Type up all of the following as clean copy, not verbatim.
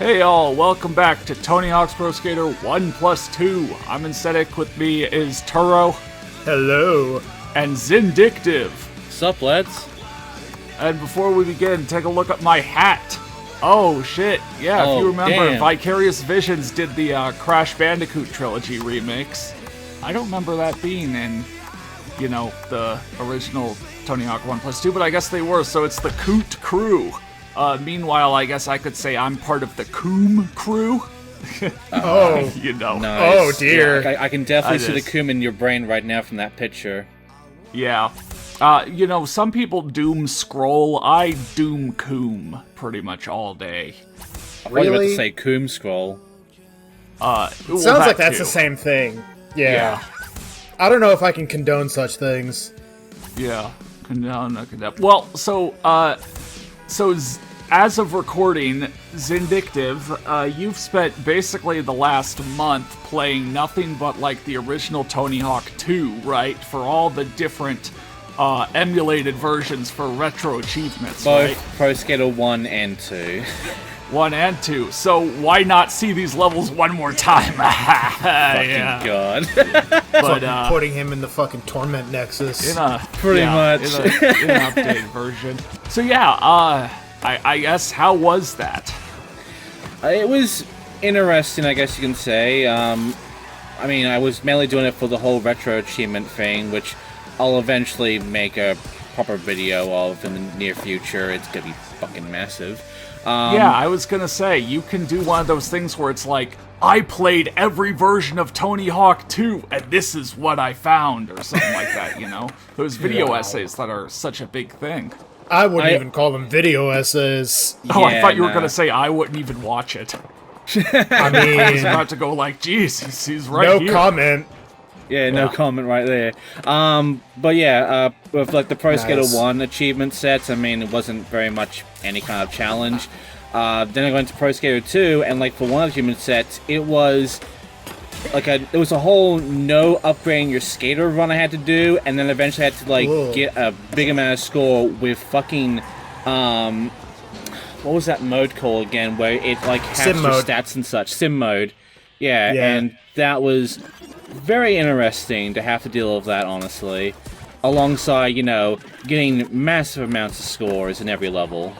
Hey all, welcome back to Tony Hawk's Pro Skater 1+2. I'm Aesthetic, with me is Turo. Hello. And Zindictive. Sup, lads? And before we begin, take a look at my hat. Oh shit, yeah, if you remember, damn. Vicarious Visions did the Crash Bandicoot Trilogy remix. I don't remember that being in, the original Tony Hawk 1+2, but I guess they were, so it's the Coot crew. Meanwhile, I guess I could say I'm part of the Coom crew. Oh. Nice. Oh, dear. Yeah, I can definitely see the Coom in your brain right now from that picture. Yeah. Some people doom scroll. I doom Coom pretty much all day. I thought you were about to say Coom scroll. Sounds like that's the same thing. Yeah. I don't know if I can condone such things. Yeah. Condone. Well, so as of recording, Zindictive, you've spent basically the last month playing nothing but like the original Tony Hawk 2, right? For all the different emulated versions for retro achievements, Both right? Pro Skater 1 and 2. 1 and 2. So why not see these levels one more time? Fucking God. But putting him in the fucking Torment Nexus. Pretty much. In an updated version. So yeah, I guess, how was that? It was interesting, I guess you can say. I mean, I was mainly doing it for the whole retro achievement thing, which I'll eventually make a proper video of in the near future. It's gonna be fucking massive. Yeah, I was gonna say, you can do one of those things where it's like, I played every version of Tony Hawk 2, and this is what I found, or something like that, Those video essays that are such a big thing. I wouldn't even call them video essays. Oh, I thought you were gonna say I wouldn't even watch it. I mean, I was about to go like, geez, he's right here. No comment. Yeah, no comment right there. But yeah, with like the Pro Skater 1 achievement sets, I mean, it wasn't very much any kind of challenge. Then I got into Pro Skater 2, and like for one achievement set, it was like it was a whole no upgrading your skater run I had to do, and then eventually I had to like get a big amount of score with fucking what was that mode called again, where it like has your stats and such. Sim mode. Yeah, and that was very interesting to have to deal with that, honestly. Alongside, getting massive amounts of scores in every level.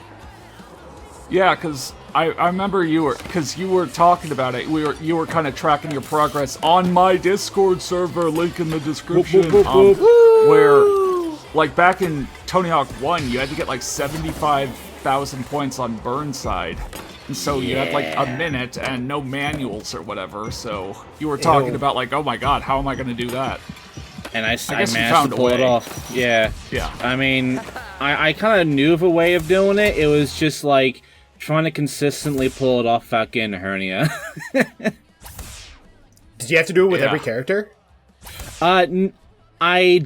Yeah, because I remember you were talking about it. You were kind of tracking your progress on my Discord server, link in the description. Where, like back in Tony Hawk 1, you had to get like 75,000 points on Burnside. And so you had like a minute and no manuals or whatever. So you were talking about like, oh my god, how am I going to do that? And I guess managed to pull it off. Yeah. I mean, I kind of knew of a way of doing it. It was just like trying to consistently pull it off without getting a hernia. Did you have to do it with every character? I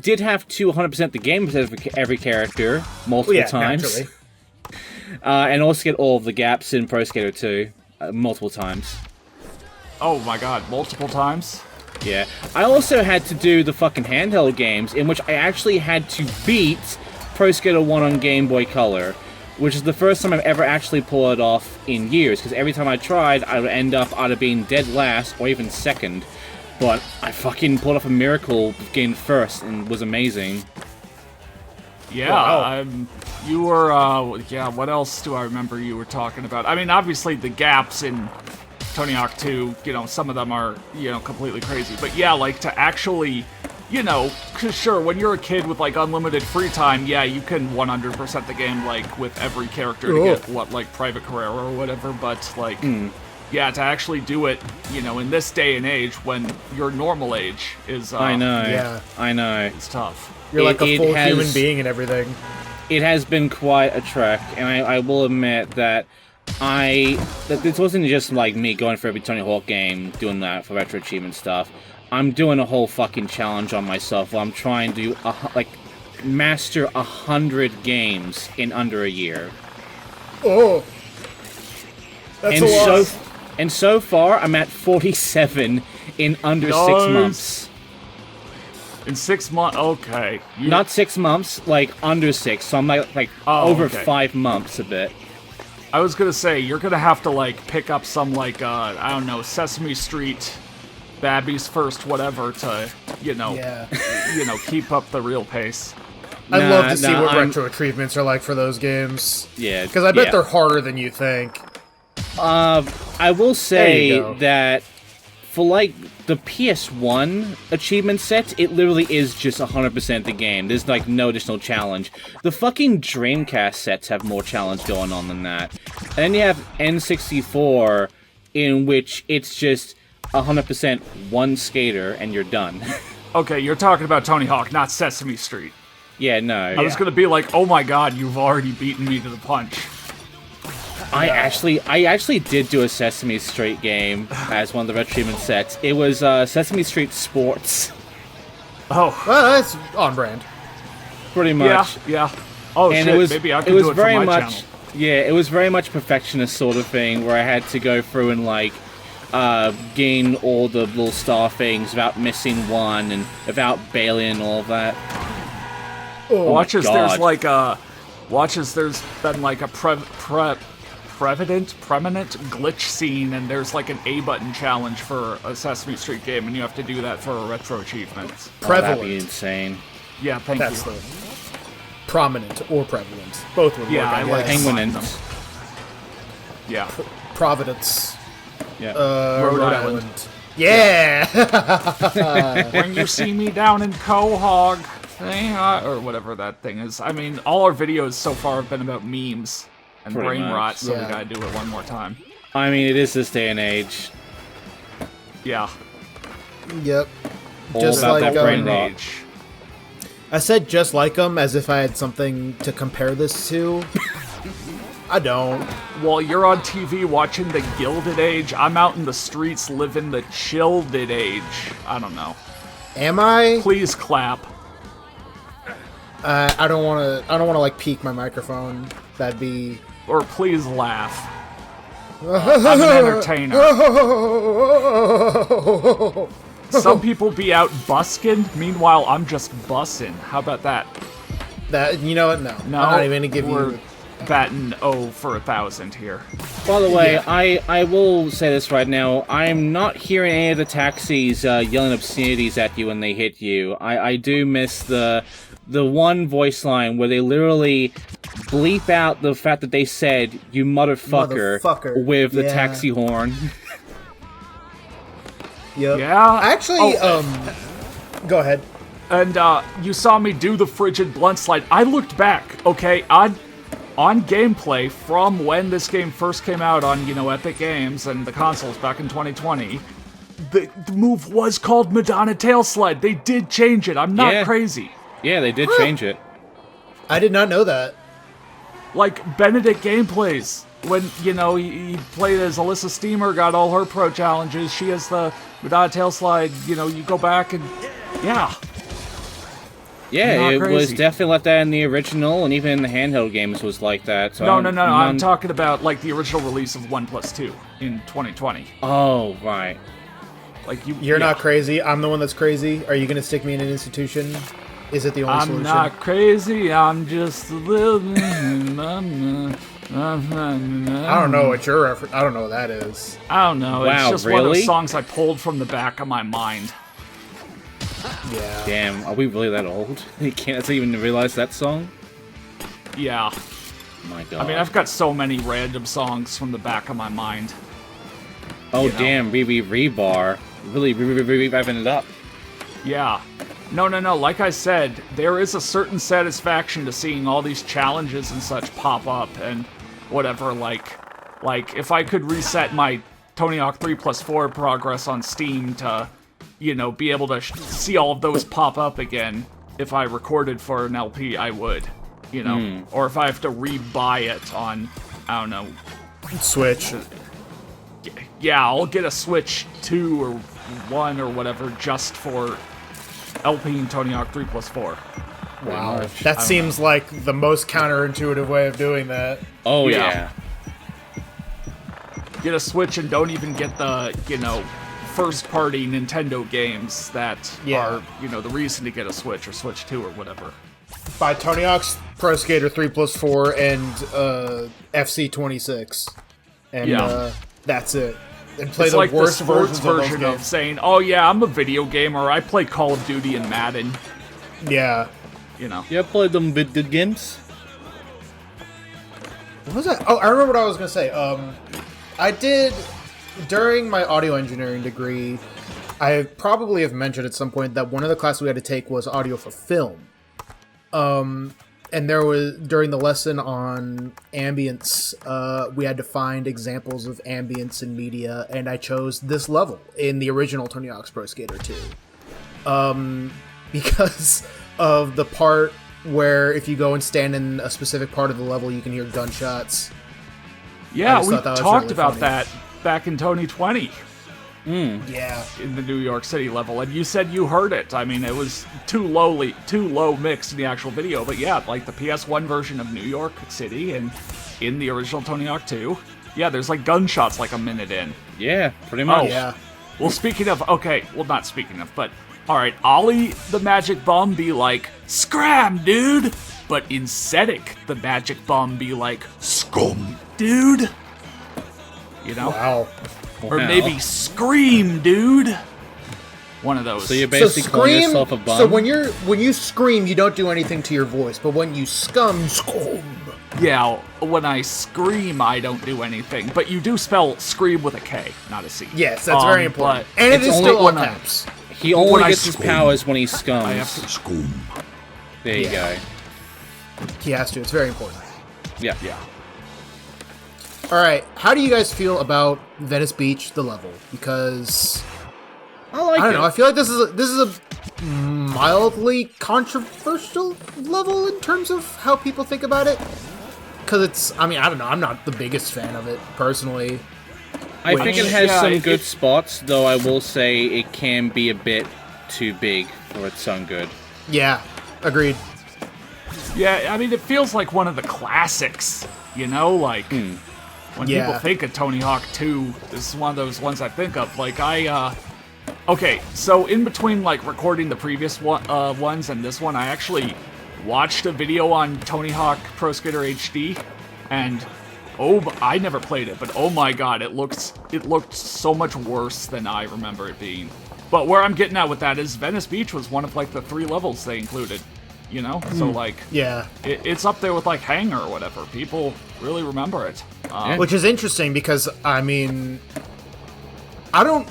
did have to 100% the game with every character multiple times. Naturally. And also get all of the gaps in Pro Skater 2 multiple times. Oh my god, multiple times? Yeah. I also had to do the fucking handheld games, in which I actually had to beat Pro Skater 1 on Game Boy Color, which is the first time I've ever actually pulled it off in years, because every time I tried, I would end up either being dead last or even second. But I fucking pulled off a miracle of getting first, and was amazing. Yeah, wow. You were, what else do I remember you were talking about? I mean, obviously the gaps in Tony Hawk 2, some of them are, completely crazy. But yeah, like to actually, cause sure, when you're a kid with like unlimited free time, yeah, you can 100% the game, like with every character to get, like Private Carrera or whatever, but like, yeah, to actually do it, in this day and age when your normal age is, I know. It's tough. You're like a full human being and everything. It has been quite a trek, and I will admit that this wasn't just like me going for every Tony Hawk game, doing that for retro achievement stuff. I'm doing a whole fucking challenge on myself where I'm trying to master 100 games in under a year. Oh, that's a lot. And so far, I'm at 47 in under 6 months. In 6 months, okay. Not 6 months, like under 6. So I'm like over 5 months a bit. I was gonna say, you're gonna have to, like, pick up some, like, I don't know, Sesame Street, Babby's First whatever to, keep up the real pace. I'd love to see what retro achievements are like for those games. Yeah. Because I bet they're harder than you think. I will say that for, like, the PS1 achievement set, it literally is just 100% the game. There's, like, no additional challenge. The fucking Dreamcast sets have more challenge going on than that. And then you have N64, in which it's just 100% one skater, and you're done. Okay, you're talking about Tony Hawk, not Sesame Street. Yeah, no. I was gonna be like, oh my god, you've already beaten me to the punch. I actually did do a Sesame Street game as one of the achievement sets. It was Sesame Street Sports. Oh. Well, that's on brand. Pretty much. Yeah. Oh, and shit, maybe I could do it for my channel. Yeah, it was very much perfectionist sort of thing, where I had to go through and, like, gain all the little star things without missing one, and without bailing and all of that. Oh, watch as there's been like a preeminent glitch scene, and there's like an A button challenge for a Sesame Street game, and you have to do that for a retro achievement. That'd be insane. Yeah, thank That's you. The prominent or prevalent. Both would work. I like Penguinant. Yeah. Providence. Yeah. Rhode Island. Yeah! When you see me down in Quahog, or whatever that thing is. I mean, all our videos so far have been about memes and brain rot, so we gotta do it one more time. I mean, it is this day and age. Yeah. Yep. All Just about like that brain rot. I said just like them as if I had something to compare this to. I don't. While you're on TV watching the Gilded Age, I'm out in the streets living the Childed Age. I don't know. Am I? Please clap. I don't want to like peek my microphone. That'd be. Or please laugh. I'm an entertainer. Some people be out busking, meanwhile I'm just bussin'. How about that? That, you know what? No. I'm not even gonna give you. Batting 0 for 1,000 here. By the way, I will say this right now. I'm not hearing any of the taxis yelling obscenities at you when they hit you. I do miss the one voice line where they literally bleep out the fact that they said, "You motherfucker," with the taxi horn. Yep. Yeah. Actually, go ahead. And you saw me do the frigid blunt slide. I looked back, okay, on gameplay from when this game first came out on, Epic Games and the consoles back in 2020. The move was called Madonna Tail Slide. They did change it. I'm not crazy. Yeah, they did change it. I did not know that. Like Benedict gameplays. When, he played as Alyssa Steamer, got all her pro challenges. She has the Madonna Tail Slide. You go back and, yeah. Yeah, it was definitely like that in the original, and even in the handheld games was like that. So no. I'm talking about, like, the original release of 1+2 in 2020. Oh, right. Like, You're not crazy. I'm the one that's crazy. Are you going to stick me in an institution? Is it the only solution? I'm not crazy. I'm just living. I don't know what your reference. I don't know what that is. I don't know. Wow, it's just really? one of those songs I pulled from the back of my mind. Yeah. Damn, are we really that old? You can't even realize that song? Yeah. My God. I mean, I've got so many random songs from the back of my mind. Oh, damn, Rebar. Really revving it up. Yeah. No. Like I said, there is a certain satisfaction to seeing all these challenges and such pop up and whatever. Like if I could reset my Tony Hawk 3+4 progress on Steam to, be able to see all of those pop up again, if I recorded for an LP, I would, Or if I have to re-buy it on, I don't know. Switch. Yeah, I'll get a Switch 2 or 1 or whatever just for LP and Tony Hawk 3+4. Wow. That seems like the most counterintuitive way of doing that. Oh, yeah. Get a Switch and don't even get the, first-party Nintendo games that are, the reason to get a Switch or Switch 2 or whatever. Buy Tony Hawk's Pro Skater 3+4 and FC26, and that's it. And play it's the like worst the sports version of saying, "Oh yeah, I'm a video gamer. I play Call of Duty and Madden." Yeah. You know. You ever played them video games? What was that? Oh, I remember what I was gonna say. I did during my audio engineering degree. I probably have mentioned at some point that one of the classes we had to take was audio for film. And there was, during the lesson on ambience, we had to find examples of ambience in media, and I chose this level in the original Tony Hawk's Pro Skater 2. Because of the part where if you go and stand in a specific part of the level, you can hear gunshots. Yeah, we talked about that back in Tony 20. Yeah. In the New York City level, and you said you heard it. I mean, it was too low mixed in the actual video, but yeah, like the PS1 version of New York City and in the original Tony Hawk 2, yeah, there's like gunshots like a minute in. Yeah, pretty much. Oh, yeah. Well, speaking of, not speaking of, but alright, Ollie the Magic Bomb be like, "Scram, dude!" But in Cedric, the Magic Bomb be like, "Scum, dude!" You know? Wow. Or maybe "Scream, dude!" One of those. So you're basically calling yourself a bum? So when you scream, you don't do anything to your voice, but when you scum. Yeah, when I scream, I don't do anything. But you do spell scream with a K, not a C. Yes, that's very important. But And it is only still all when caps. He only when I gets his scream. powers when he scums. I have to scream. There you go. He has to. It's very important. Yeah. Yeah. All right, how do you guys feel about Venice Beach, the level? Because I like it. I don't know. I feel like this is a mildly controversial level in terms of how people think about it. Because it's, I mean, I don't know. I'm not the biggest fan of it personally. I think it has Yeah, some good spots, though I will say it can be a bit too big for its own good. Yeah, agreed. Yeah, I mean, it feels like one of the classics, you know? Like, when people think of Tony Hawk 2, this is one of those ones I think of. Like, okay, so in between, like, recording the previous ones and this one, I actually watched a video on Tony Hawk Pro Skater HD, and I never played it, but oh my god, it looked so much worse than I remember it being. But where I'm getting at with that is Venice Beach was one of, like, the 3 levels they included, you know? So, like, Yeah. it's up there with, like, Hangar or whatever. People really remember it. Which is interesting because, I mean, I don't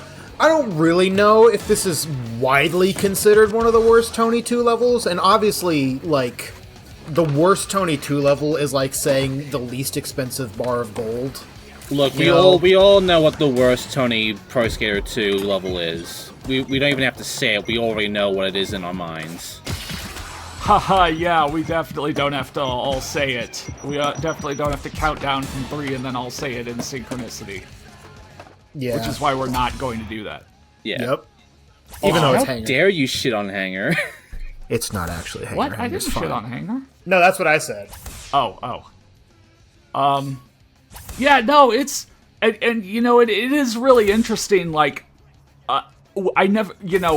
really know if this is widely considered one of the worst Tony 2 levels, and obviously, like, the worst Tony 2 level is like saying the least expensive bar of gold. Look, we all know what the worst Tony Pro Skater 2 level is. We don't even have to say it, we already know what it is in our minds. Haha, yeah, we definitely don't have to all say it. We definitely don't have to count down from 3 and then all say it in synchronicity. Yeah. Which is why we're not going to do that. Yeah. Yep. Even though it's How Hangar. dare you shit on Hanger? It's not actually Hangar. What? I Hangar's didn't fine. shit on Hangar? No, that's what I said. Oh. Yeah, no, it's... And you know, it is really interesting, like... I never... You know,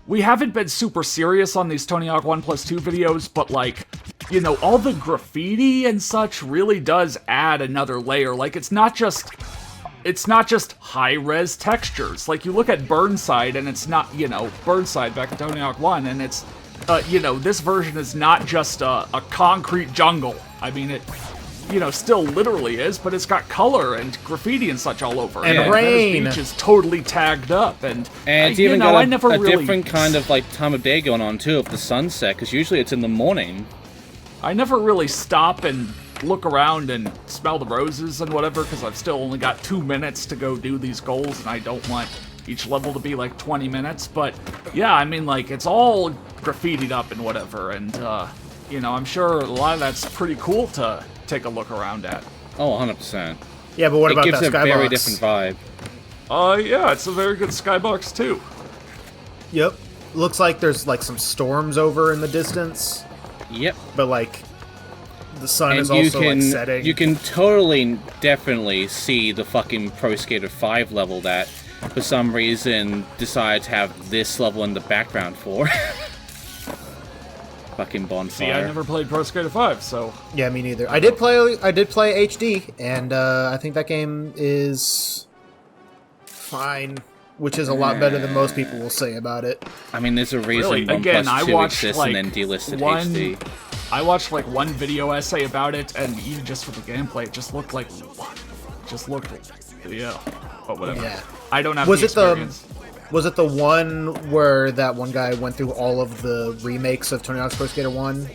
we haven't been super serious on these Tony Hawk 1+2 videos, but, like, you know, all the graffiti and such really does add another layer. Like, it's not just high-res textures. Like, you look at Burnside, and it's not, you know, Burnside back in Tony Hawk 1, and it's, you know, this version is not just a concrete jungle. I mean, it, you know, still literally is, but it's got color and graffiti and such all over. And Venice rain. Beach is totally tagged up, and And it's you even know, I got never a really, different kind of, like, time of day going on, too, of the sunset, because usually it's in the morning. I never really stop and look around and smell the roses and whatever, because I've still only got 2 minutes to go do these goals, and I don't want each level to be like 20 minutes. But yeah, I mean, like, it's all graffitied up and whatever, and you know, I'm sure a lot of that's pretty cool to take a look around at. Oh, 100%. Yeah, but what about It gives that a skybox? very different vibe. Yeah, it's a very good skybox too. Yep. Looks like there's like some storms over in the distance, Yep. but like the sun And is you also can like setting. you can totally, definitely see the fucking Pro Skater 5 level that, for some reason, decided to have this level in the background for. Fucking bonfire. See, I never played Pro Skater 5, so... Yeah, me neither. I did play HD, and I think that game is fine, which is a lot better than most people will say about it. I mean, there's a reason Really, 1 again, plus I 2 watched, exists like, and then delisted one- HD. I watched like one video essay about it, and even just for the gameplay, it just looked like... Yeah, but whatever. Yeah. I don't have Was the it the- experience. Was it the one where that one guy went through all of the remakes of Tony Hawk's Pro Skater 1?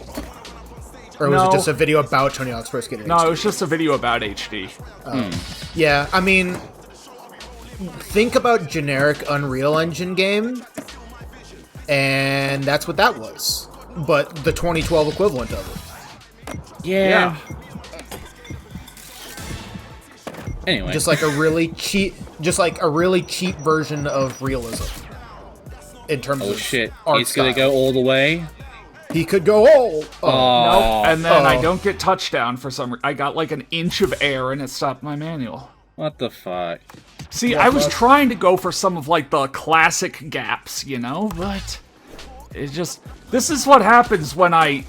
Or was No. it just a video about Tony Hawk's Pro Skater No, HD? it was just a video about HD. Yeah, I mean, think about generic Unreal Engine game, and that's what that was. But the 2012 equivalent of it. Yeah. Anyway. Just like a really cheap version of realism. In terms oh of shit, art he's gonna style. go all the way? He could go all. Nope. And then I Oh. don't get touchdown for some reason. I got like an inch of air and it stopped my manual. What the fuck? See, I was trying to go for some of like the classic gaps, but it just... This is what happens when I,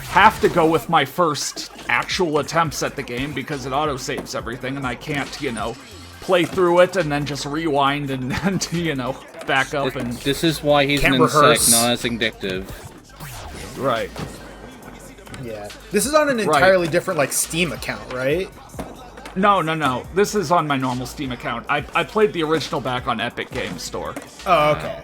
have to go with my first actual attempts at the game because it autosaves everything and I can't, play through it and then just rewind and back up and... This is why he's an Can't rehearse. insect, not as addictive. Right. Yeah. This is on an entirely different, Steam account, right? No. This is on my normal Steam account. I played the original back on Epic Games Store. Oh, okay.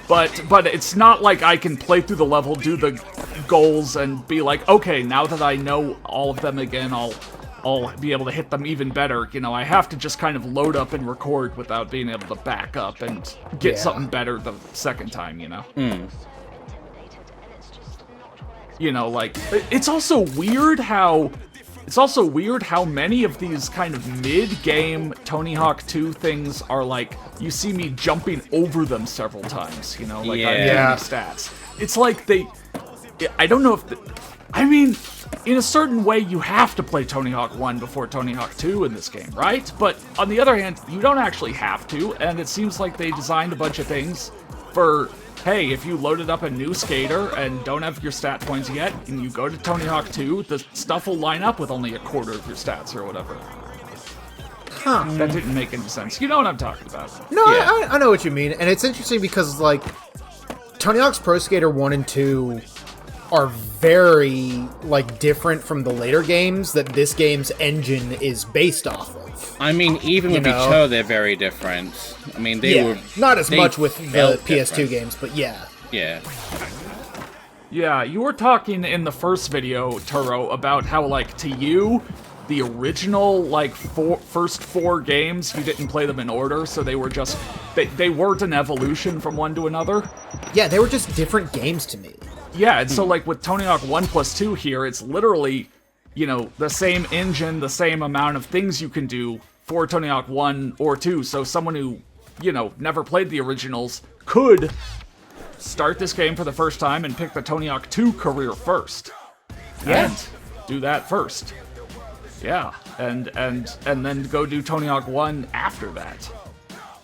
But it's not like I can play through the level, do the goals, and be like, okay, now that I know all of them again, I'll be able to hit them even better. I have to just kind of load up and record without being able to back up and get Yeah. something better the second time, It's also weird how... many of these kind of mid-game Tony Hawk 2 things are like, you see me jumping over them several times, I'm doing Yeah. the stats. It's like I don't know if... in a certain way, you have to play Tony Hawk 1 before Tony Hawk 2 in this game, right? But on the other hand, you don't actually have to, and it seems like they designed a bunch of things for... Hey, if you loaded up a new skater and don't have your stat points yet, and you go to Tony Hawk 2, the stuff will line up with only a quarter of your stats or whatever. Huh. That didn't make any sense. You know what I'm talking about. No, Yeah. I know what you mean, and it's interesting because, Tony Hawk's Pro Skater 1 and 2 are very, different from the later games that this game's engine is based off of. I mean, even with each other, they're very different. I mean, they were... Not as they much with the felt PS2 different. games, but yeah. Yeah. Yeah, you were talking in the first video, Turo, about how, to you, the original, first 4 games, you didn't play them in order, so they were just... They weren't an evolution from one to another. Yeah, they were just different games to me. Yeah, and so, with Tony Hawk 1 plus 2 here, it's literally, the same engine, the same amount of things you can do for Tony Hawk 1 or 2, so someone who, never played the originals could start this game for the first time and pick the Tony Hawk 2 career first. Yeah. And do that first. Yeah, and then go do Tony Hawk 1 after that.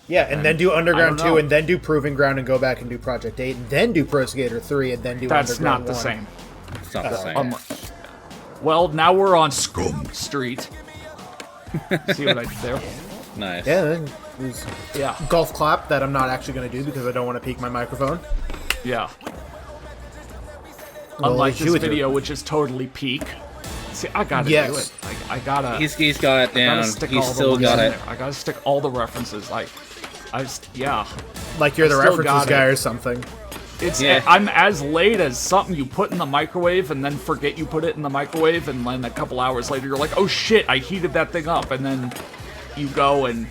Yeah, and then do Underground I don't 2, know. and then do Proving Ground, and go back and do Project 8, and then do Pro Skater 3, and then do That's Underground not the 1. same. It's not the same. Well, now we're on Scum Street. See what I did there? Nice. Yeah, then there's Yeah, golf clap that I'm not actually going to do because I don't want to peek my microphone. yeah. Well, Unlike you this would do video, which is totally peak. See, I gotta Yes. do it. I gotta. He's got it down. gotta stick He's all the still ones got in it. there. I gotta stick all the references. Yeah. Like you're the still references got guy it. or something. It's Yeah. I'm as late as something you put in the microwave and then forget you put it in the microwave, and then a couple hours later you're like, oh shit, I heated that thing up, and then you go and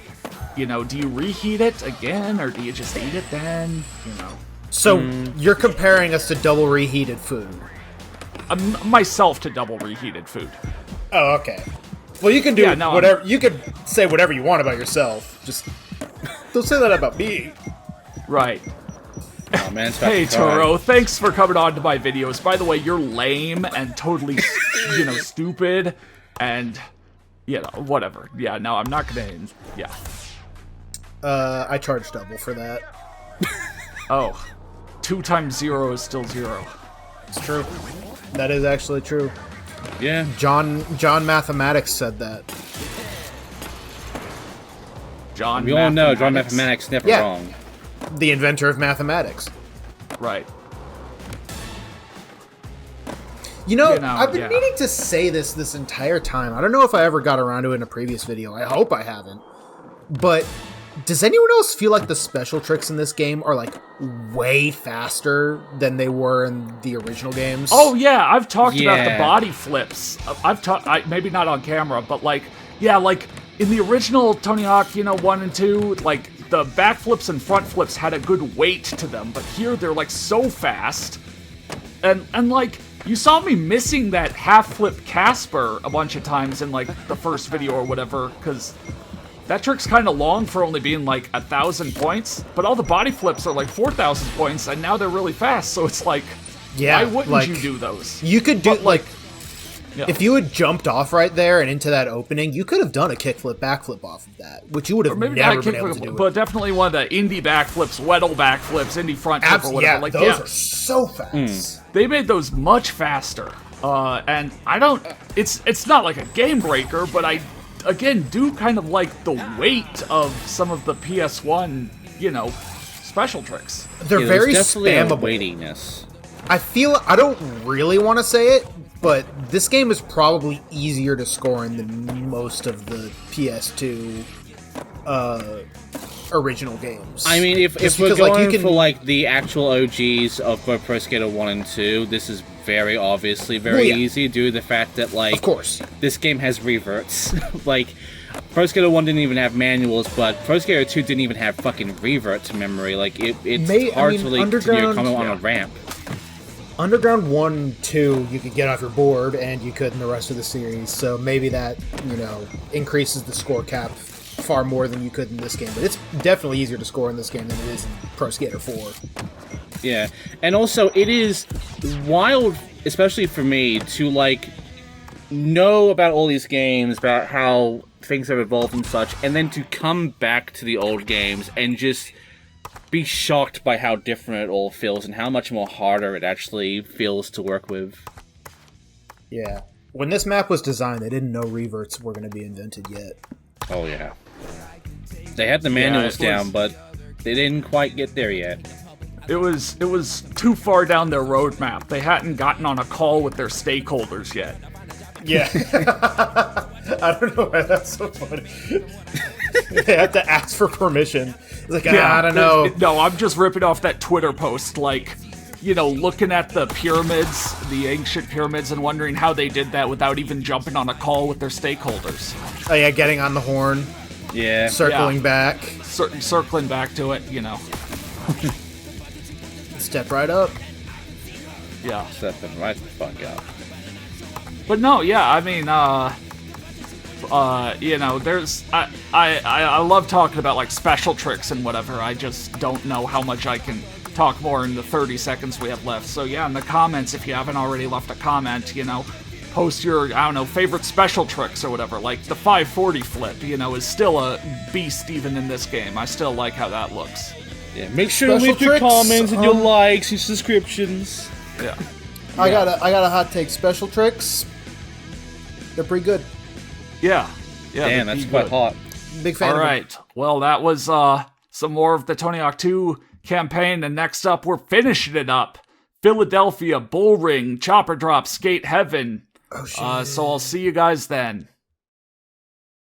do you reheat it again or do you just eat it then? So you're comparing us to double reheated food. Myself to double reheated food. Oh, okay. Well, you can do Yeah, no, whatever. You can say whatever you want about yourself. Just don't say that about me. Right. Oh, man, it's about Hey, to cry. Toro, thanks for coming on to my videos. By the way, you're lame and totally, stupid, and, whatever. Yeah, no, I'm not gonna, yeah. I charge double for that. Oh, 2 times 0 is still 0. It's true. That is actually true. Yeah. John Mathematics said that. We all know John Mathematics never wrong. The inventor of mathematics. Right. You know, I've been meaning to say this entire time. I don't know if I ever got around to it in a previous video. I hope I haven't. But does anyone else feel like the special tricks in this game are like way faster than they were in the original games? Oh yeah, I've talked about the body flips. I've talked, maybe not on camera, but like, yeah, like in the original Tony Hawk, 1 and 2, like the back flips and front flips had a good weight to them, but here they're like so fast, and like. You saw me missing that half-flip Casper a bunch of times in, like, the first video or whatever, because that trick's kind of long for only being, like, 1,000 points, but all the body flips are, like, 4,000 points, and now they're really fast, so it's like, why wouldn't you do those? You could do, if you had jumped off right there and into that opening, you could have done a kickflip, backflip off of that, which you would have never been able to do. But definitely one of the indie backflips, Weddle backflips, indie front flip or whatever. Yeah, like, those are so fast. They made those much faster, and I don't. It's not like a game breaker, but I, again, do kind of like the weight of some of the PS1, special tricks. They're very spammable. Weightiness. I don't really want to say it, but this game is probably easier to score in than most of the PS2 original games. I mean, if we're going for like the actual OGs of both Pro Skater 1 and 2, this is very obviously very easy due to the fact that, like, of course, this game has reverts. Like, Pro Skater 1 didn't even have manuals, but Pro Skater 2 didn't even have fucking revert to memory. Like, it's hard to really continue a combo on a ramp. Underground 1, 2, you could get off your board, and you could in the rest of the series, so maybe that, increases the score cap far more than you could in this game. But it's definitely easier to score in this game than it is in Pro Skater 4. Yeah, and also, it is wild, especially for me, to, like, know about all these games, about how things have evolved and such, and then to come back to the old games and just be shocked by how different it all feels and how much more harder it actually feels to work with. Yeah. When this map was designed, they didn't know reverts were going to be invented yet. Oh, yeah. They had the manuals down, but they didn't quite get there yet. It was too far down their roadmap. They hadn't gotten on a call with their stakeholders yet. Yeah. I don't know why that's so funny. They have to ask for permission. It's like, I don't know. No, I'm just ripping off that Twitter post, like, looking at the pyramids, the ancient pyramids, and wondering how they did that without even jumping on a call with their stakeholders. Oh, yeah, getting on the horn. Yeah. Circling back. Circling back to it, Step right up. Yeah. Stepping right the fuck up. But no, yeah, I mean, there's, I love talking about, like, special tricks and whatever. I just don't know how much I can talk more in the 30 seconds we have left. So yeah, in the comments, if you haven't already left a comment, post your, favorite special tricks or whatever. Like, the 540 flip, is still a beast even in this game. I still like how that looks. Yeah, make sure to leave your comments and your likes and subscriptions. Yeah. I got a hot take. Special tricks, they're pretty good. Yeah. Damn, that's quite hot. Big fan. All right. Well, that was some more of the Tony Hawk 2 campaign, and next up, we're finishing it up. Philadelphia, Bull Ring, Chopper Drop, Skate Heaven. Oh, shit. So I'll see you guys then.